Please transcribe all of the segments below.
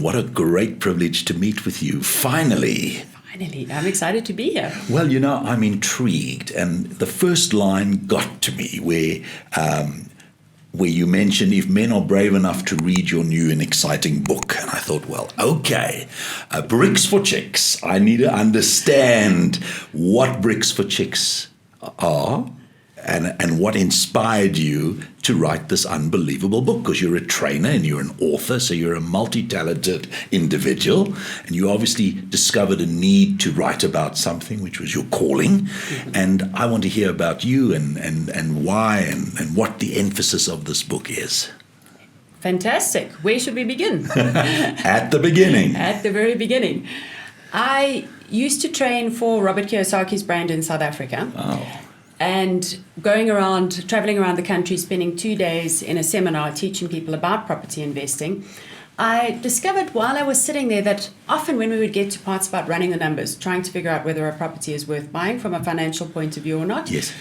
what a great privilege to meet with you. Finally. Finally, I'm excited to be here. Well, I'm intrigued. And the first line got to me where you mention if men are brave enough to read your new and exciting book. And I thought, well, okay, Bricks for Chicks. I need to understand what Bricks for Chicks are and what inspired you to write this unbelievable book, because you're a trainer and you're an author, so you're a multi-talented individual, and you obviously discovered a need to write about something which was your calling. Mm-hmm. And I want to hear about you and why and what the emphasis of this book is. Fantastic. Where should we begin? At the beginning. At the very beginning. I used to train for Robert Kiyosaki's brand in South Africa. Oh. And traveling around the country, spending 2 days in a seminar teaching people about property investing, I discovered while I was sitting there that often when we would get to parts about running the numbers, trying to figure out whether a property is worth buying from a financial point of view or not, yes,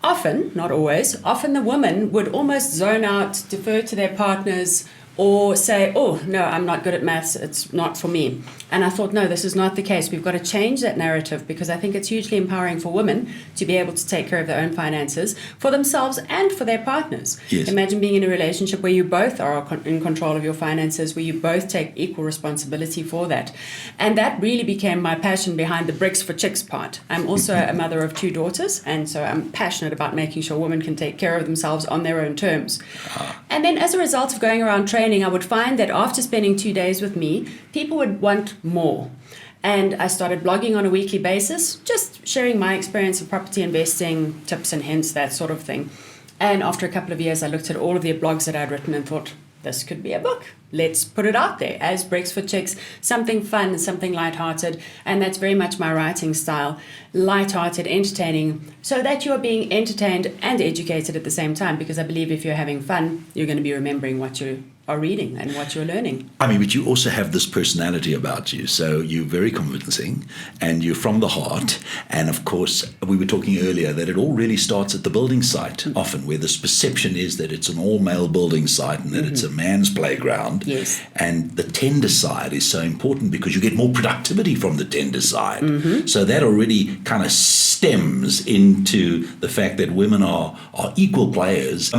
often, not always, often the woman would almost zone out, defer to their partners, or say, oh, no, I'm not good at maths, it's not for me. And I thought, no, this is not the case. We've got to change that narrative, because I think it's hugely empowering for women to be able to take care of their own finances for themselves and for their partners. Yes. Imagine being in a relationship where you both are in control of your finances, where you both take equal responsibility for that. And that really became my passion behind the Bricks for Chicks part. I'm also a mother of 2 daughters, and so I'm passionate about making sure women can take care of themselves on their own terms. And then as a result of going around training, I would find that after spending 2 days with me, people would want more. And I started blogging on a weekly basis, just sharing my experience of property investing, tips and hints, that sort of thing. And after a couple of years, I looked at all of the blogs that I'd written and thought, this could be a book. Let's put it out there as Bricks for Chicks, something fun, something lighthearted. And that's very much my writing style, lighthearted, entertaining, so that you are being entertained and educated at the same time. Because I believe if you're having fun, you're going to be remembering what you are reading and what you're learning. I mean, but you also have this personality about you. So you're very convincing and you're from the heart. And of course, we were talking earlier that it all really starts at the building site, often where this perception is that it's an all-male building site and that it's a man's playground. Yes. And the tender side is so important because you get more productivity from the tender side. So that already kind of stems into the fact that women are equal players.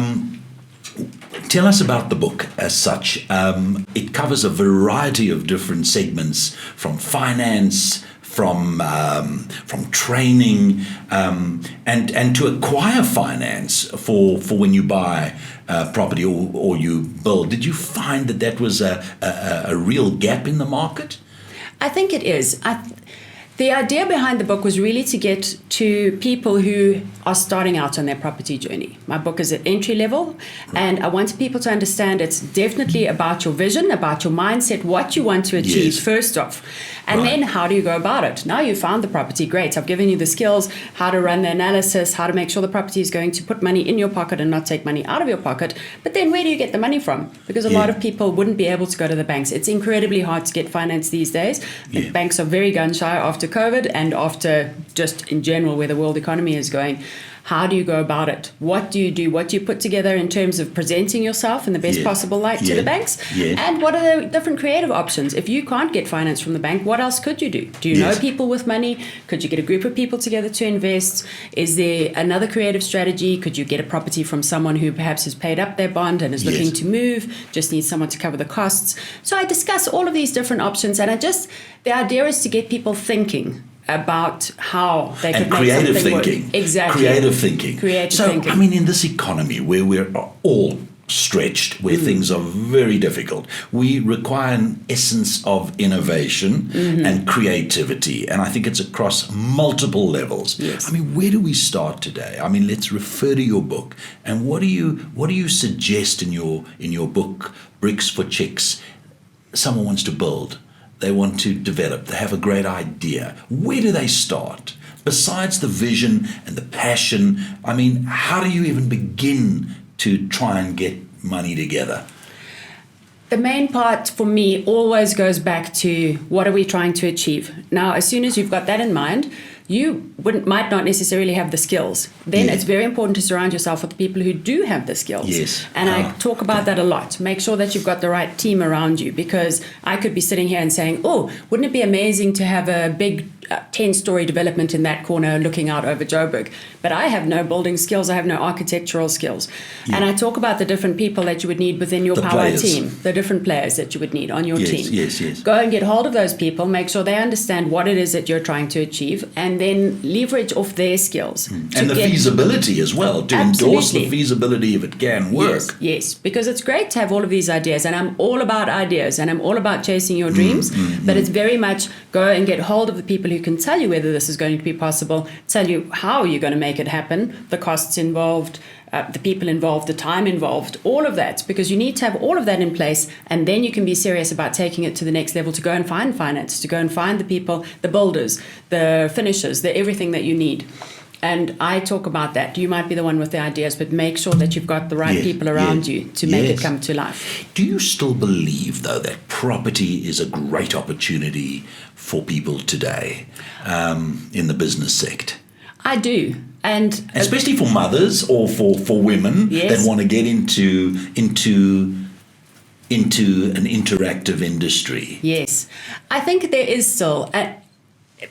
Tell us about the book as such. It covers a variety of different segments, from finance, from training, and to acquire finance for when you buy property or you build. Did you find that was a real gap in the market? I think it is. The idea behind the book was really to get to people who are starting out on their property journey. My book is at entry level, and I wanted people to understand it's definitely about your vision, about your mindset, what you want to achieve first off. And then how do you go about it? Now you found the property, great. I've given you the skills, how to run the analysis, how to make sure the property is going to put money in your pocket and not take money out of your pocket. But then where do you get the money from? Because a lot of people wouldn't be able to go to the banks. It's incredibly hard to get finance these days. The banks are very gun shy after COVID and after just in general where the world economy is going. How do you go about it? What do you do? What do you put together in terms of presenting yourself in the best possible light to the banks? And what are the different creative options? If you can't get finance from the bank, what else could you do? Do you know people with money? Could you get a group of people together to invest? Is there another creative strategy? Could you get a property from someone who perhaps has paid up their bond and is looking to move, just needs someone to cover the costs? So I discuss all of these different options, and the idea is to get people thinking about how they can make creative something thinking. Work. Exactly. Creative thinking. Creative thinking. I mean, in this economy where we're all stretched, where things are very difficult, we require an essence of innovation and creativity. And I think it's across multiple levels. Yes. I mean, where do we start today? I mean, let's refer to your book. And what do you suggest in your book, Bricks for Chicks? Someone wants to build. They want to develop, they have a great idea. Where do they start? Besides the vision and the passion, I mean, how do you even begin to try and get money together? The main part for me always goes back to what are we trying to achieve? Now, as soon as you've got that in mind, you might not necessarily have the skills. Then it's very important to surround yourself with people who do have the skills. Yes. And I talk about that a lot. Make sure that you've got the right team around you, because I could be sitting here and saying, oh, wouldn't it be amazing to have a big 10-story development in that corner looking out over Joburg? But I have no building skills. I have no architectural skills. And I talk about the different people that you would need within your power team, the different players that you would need on your team. Yes. Go and get hold of those people, make sure they understand what it is that you're trying to achieve, and then leverage off their skills. And the feasibility as well, to endorse the feasibility if it can work. Yes, because it's great to have all of these ideas, and I'm all about ideas, and I'm all about chasing your dreams, but it's very much go and get hold of the people who can tell you whether this is going to be possible, tell you how you're going to make it happen, the costs involved, the people involved, the time involved, all of that, because you need to have all of that in place, and then you can be serious about taking it to the next level, to go and find finance, to go and find the people, the builders, the finishers, the everything that you need. And I talk about that. You might be the one with the ideas, but make sure that you've got the right people around you to make it come to life. Do you still believe, though, that property is a great opportunity for people today in the business sector? I do. And especially for mothers or for women that want to get into an interactive industry. Yes. I think there is still...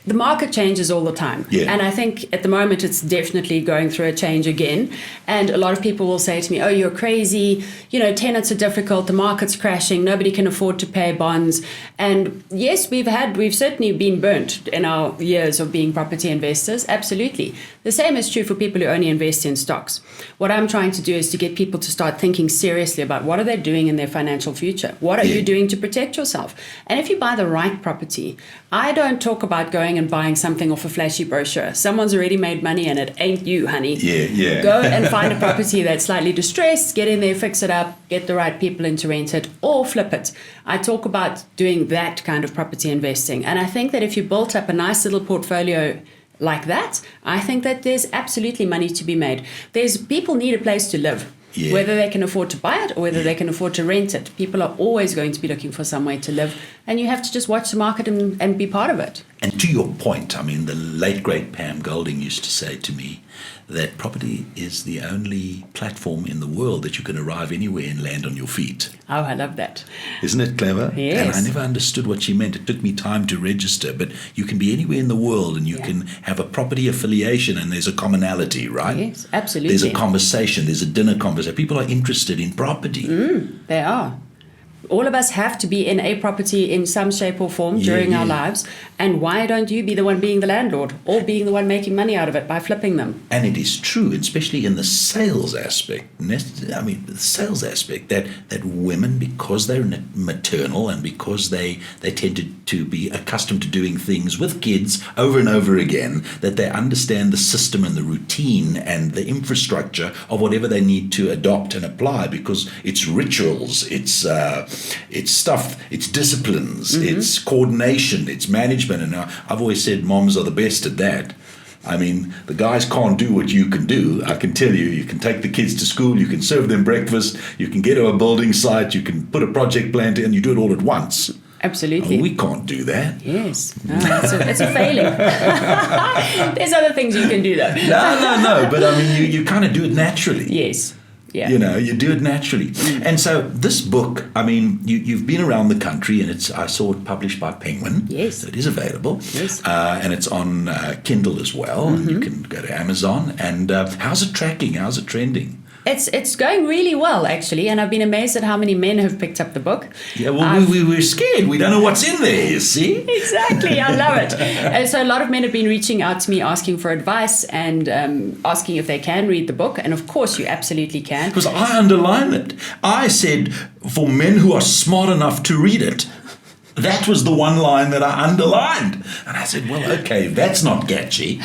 the market changes all the time. And I think at the moment it's definitely going through a change again. And a lot of people will say to me, oh, you're crazy. You know, tenants are difficult. The market's crashing. Nobody can afford to pay bonds. And yes, we've certainly been burnt in our years of being property investors. Absolutely. The same is true for people who only invest in stocks. What I'm trying to do is to get people to start thinking seriously about what are they doing in their financial future? What are you doing to protect yourself? And if you buy the right property, I don't talk about going and buying something off a flashy brochure. Someone's already made money and it ain't you, honey. Go and find a property that's slightly distressed, get in there, fix it up, get the right people in to rent it, or flip it. I talk about doing that kind of property investing. And I think that if you built up a nice little portfolio like that, I think that there's absolutely money to be made. People need a place to live. Whether they can afford to buy it or whether they can afford to rent it. People are always going to be looking for somewhere to live, and you have to just watch the market and be part of it. And to your point, I mean, the late, great Pam Golding used to say to me that property is the only platform in the world that you can arrive anywhere and land on your feet. Oh, I love that. Isn't it clever? Yes. And I never understood what she meant. It took me time to register, but you can be anywhere in the world and you can have a property affiliation and there's a commonality, right? Yes, absolutely. There's a conversation, there's a dinner conversation. People are interested in property. They are. All of us have to be in a property in some shape or form during our lives. And why don't you be the one being the landlord or being the one making money out of it by flipping them? And it is true, especially in the sales aspect. I mean, the sales aspect, that women, because they're maternal and because they tend to be accustomed to doing things with kids over and over again, that they understand the system and the routine and the infrastructure of whatever they need to adopt and apply, because it's rituals, it's stuff, it's disciplines, it's coordination, it's management. And I've always said moms are the best at that. I mean, the guys can't do what you can do. I can tell you, you can take the kids to school, you can serve them breakfast, you can get to a building site, you can put a project plan together, and you do it all at once. Absolutely. We can't do that. Yes. No, it's a failing. There's other things you can do, though. No. But I mean, you kind of do it naturally. Yes. Yeah. You know, you do it naturally. And so this book, I mean, you've been around the country, and I saw it published by Penguin. Yes. So it is available. Yes. And it's on Kindle as well. And you can go to Amazon. And how's it tracking? How's it trending? It's going really well, actually, and I've been amazed at how many men have picked up the book. Yeah, well, we're scared. We don't know what's in there, you see? Exactly, I love it. And so a lot of men have been reaching out to me asking for advice and asking if they can read the book, and of course you absolutely can. Because I underlined it. I said, for men who are smart enough to read it. That was the one line that I underlined. And I said, well, okay, that's not catchy.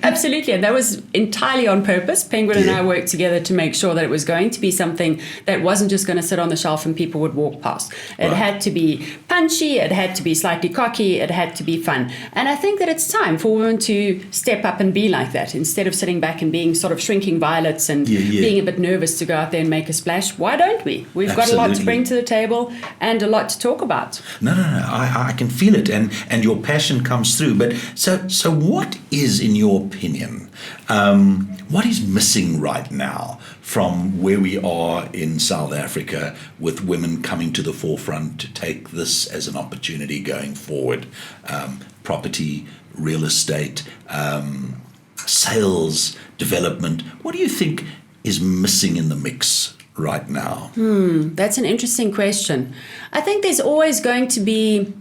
Absolutely. And that was entirely on purpose. Penguin and I worked together to make sure that it was going to be something that wasn't just going to sit on the shelf and people would walk past. It had to be punchy. It had to be slightly cocky. It had to be fun. And I think that it's time for women to step up and be like that instead of sitting back and being sort of shrinking violets and being a bit nervous to go out there and make a splash. Why don't we? We've got a lot to bring to the table and a lot to talk about. No. I can feel it, and your passion comes through. But so what is, in your opinion, what is missing right now from where we are in South Africa with women coming to the forefront to take this as an opportunity going forward? Property, real estate, sales, development. What do you think is missing in the mix right now? That's an interesting question. I think there's always going to be...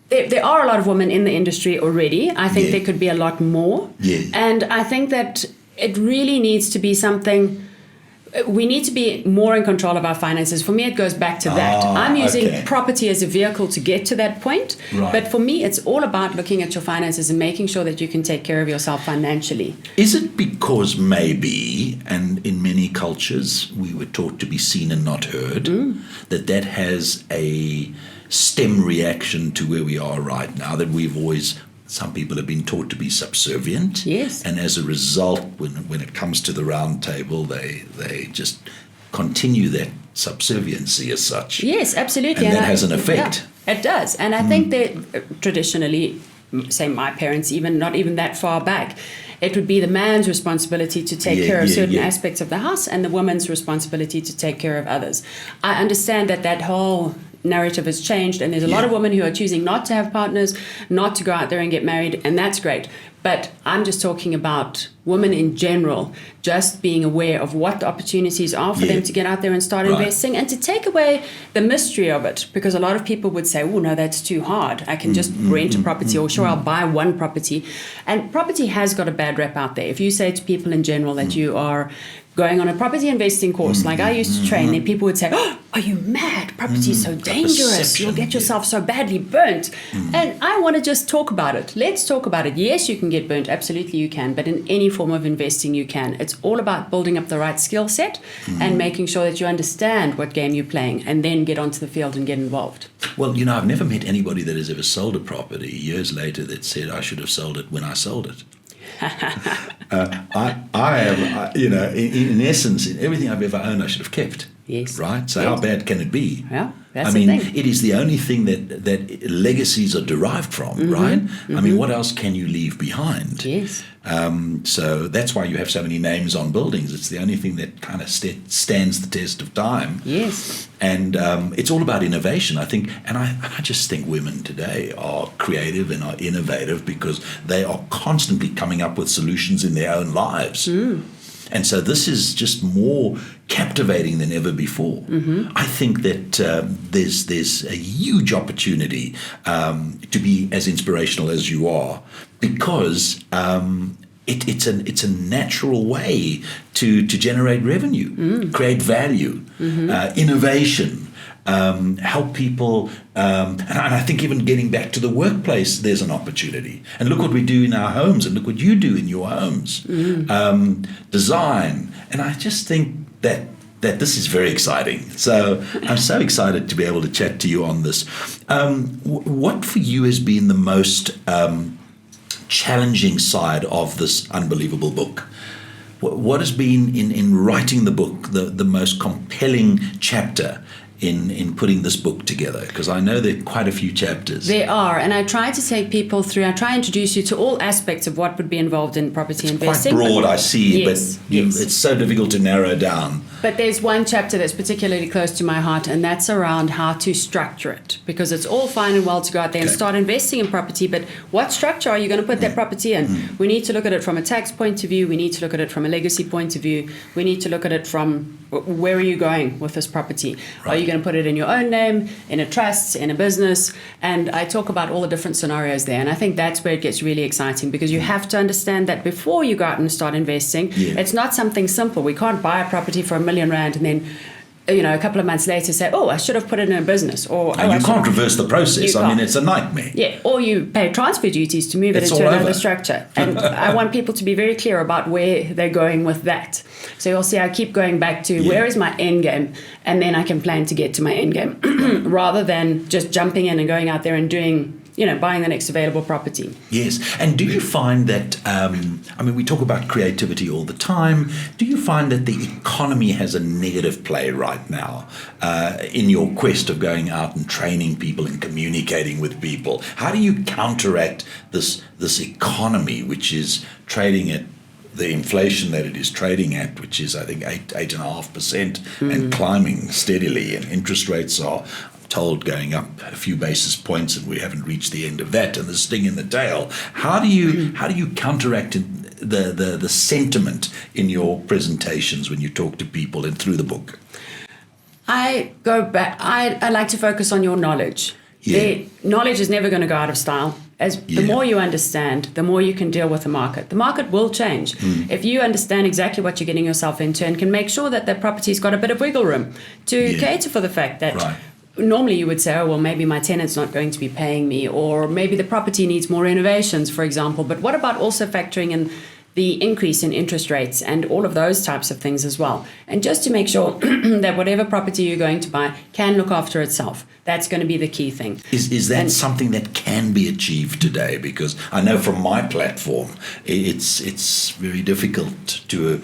There are a lot of women in the industry already. I think there could be a lot more. And I think that it really needs to be something... We need to be more in control of our finances. For me, it goes back to that. I'm using property as a vehicle to get to that point. But for me, it's all about looking at your finances and making sure that you can take care of yourself financially. Is it because maybe, and in many cultures, we were taught to be seen and not heard, that has a stem reaction to where we are right now, that we've always... Some people have been taught to be subservient. Yes. And as a result, when it comes to the round table, they just continue that subserviency as such. Yes, absolutely. And that has an effect. Yeah, it does. And I think that traditionally, say my parents, not even that far back, it would be the man's responsibility to take care of certain aspects of the house and the woman's responsibility to take care of others. I understand that whole narrative has changed, and there's a lot of women who are choosing not to have partners, not to go out there and get married, and that's great. But I'm just talking about women in general, just being aware of what the opportunities are for them to get out there and start investing, and to take away the mystery of it, because a lot of people would say, oh no, that's too hard. I can just rent a property, or sure, I'll buy one property. And property has got a bad rep out there. If you say to people in general that you are going on a property investing course, like I used to train, then people would say, oh, are you mad? Property is so dangerous. You'll get yourself so badly burnt. And I want to just talk about it. Let's talk about it. Yes, you can get burnt. Absolutely you can. But in any form of investing, you can. It's all about building up the right skill set and making sure that you understand what game you're playing, and then get onto the field and get involved. Well, I've never met anybody that has ever sold a property years later that said, I should have sold it when I sold it. I am, in essence, in everything I've ever owned, I should have kept. Yes. Right? So how bad can it be? Yeah, that's the thing. It is the only thing that legacies are derived from, right? I mean, what else can you leave behind? Yes. So that's why you have so many names on buildings. It's the only thing that kind of stands the test of time. Yes. And it's all about innovation, I think. And I just think women today are creative and are innovative because they are constantly coming up with solutions in their own lives. And so this is just more captivating than ever before. I think that there's a huge opportunity to be as inspirational as you are, because it's a natural way to generate revenue, create value, innovation. Help people, and I think even getting back to the workplace, there's an opportunity. And look what we do in our homes, and look what you do in your homes. Design, and I just think that this is very exciting. So I'm so excited to be able to chat to you on this. What for you has been the most challenging side of this unbelievable book? What has been in writing the book the most compelling chapter in putting this book together? Because I know there are quite a few chapters. There are, and I try to take people through, I try to introduce you to all aspects of what would be involved in property investing. Quite broad, I see, but it's so difficult to narrow down. But there's one chapter that's particularly close to my heart, and that's around how to structure it. Because it's all fine and well to go out there and start investing in property, but what structure are you going to put that property in? We need to look at it from a tax point of view. We need to look at it from a legacy point of view. We need to look at it from where are you going with this property? Are you going to put it in your own name, in a trust, in a business? And I talk about all the different scenarios there. And I think that's where it gets really exciting, because you have to understand that before you go out and start investing, it's not something simple. We can't buy a property for R1 million and then a couple of months later say, oh, I should have put it in a business. And you can't reverse the process. I mean, it's a nightmare. Yeah, or you pay transfer duties to move it into another structure. And I want people to be very clear about where they're going with that. So you'll see I keep going back to where is my end game, and then I can plan to get to my end game rather than just jumping in and going out there and doing, buying the next available property. Yes. And do you find that, we talk about creativity all the time. Do you find that the economy has a negative play right now in your quest of going out and training people and communicating with people? How do you counteract this economy, which is trading at the inflation that it is trading at, which is, I think, 8.5% and climbing steadily, and interest rates are told going up a few basis points, and we haven't reached the end of that, and the sting in the tail. How do you counteract the sentiment in your presentations when you talk to people and through the book? I go back. I like to focus on your knowledge. Yeah. The knowledge is never going to go out of style. The more you understand, the more you can deal with the market. The market will change. If you understand exactly what you're getting yourself into and can make sure that the property's got a bit of wiggle room to cater for the fact that normally you would say, oh, well, maybe my tenant's not going to be paying me, or maybe the property needs more renovations, for example. But what about also factoring in the increase in interest rates and all of those types of things as well? And just to make sure that whatever property you're going to buy can look after itself. That's going to be the key thing. Is that something that can be achieved today? Because I know from my platform, it's very difficult to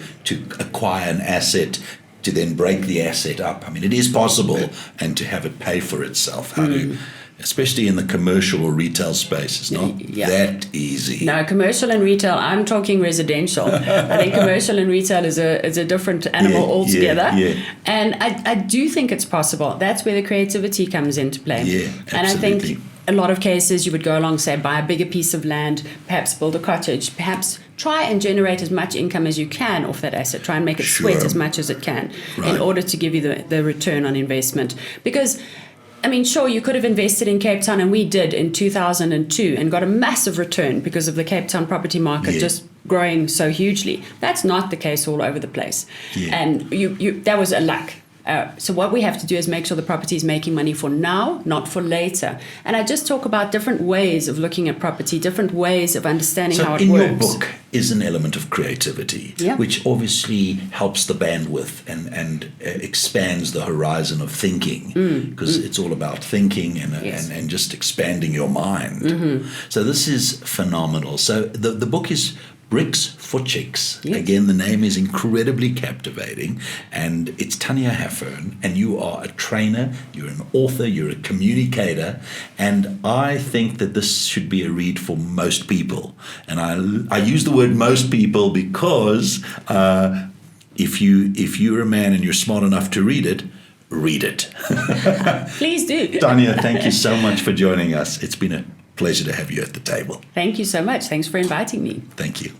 acquire an asset, to then break the asset up. I mean, it is possible, and to have it pay for itself. How do, especially in the commercial or retail space, it's not that easy. No, commercial and retail, I'm talking residential. I think commercial and retail is a different animal altogether. And I do think it's possible. That's where the creativity comes into play. Yeah, absolutely. And I think a lot of cases you would go along, say, buy a bigger piece of land, perhaps build a cottage, perhaps try and generate as much income as you can off that asset, try and make it sweat as much as it can in order to give you the return on investment. Because, I mean, sure, you could have invested in Cape Town, and we did in 2002 and got a massive return because of the Cape Town property market just growing so hugely. That's not the case all over the place. And you that was a luck. So what we have to do is make sure the property is making money for now, not for later. And I just talk about different ways of looking at property, different ways of understanding how it works. So in your book is an element of creativity, which obviously helps the bandwidth and expands the horizon of thinking, because it's all about thinking and just expanding your mind. So this is phenomenal. So the book is Bricks for Chicks. Again, the name is incredibly captivating, and it's Tanya Haffern, and you are a trainer, you're an author, you're a communicator, and I think that this should be a read for most people. And I use the word most people because if you're a man and you're smart enough to read it, read it. Please do. Tanya, thank you so much for joining us. It's been a pleasure to have you at the table. Thank you so much. Thanks for inviting me. Thank you.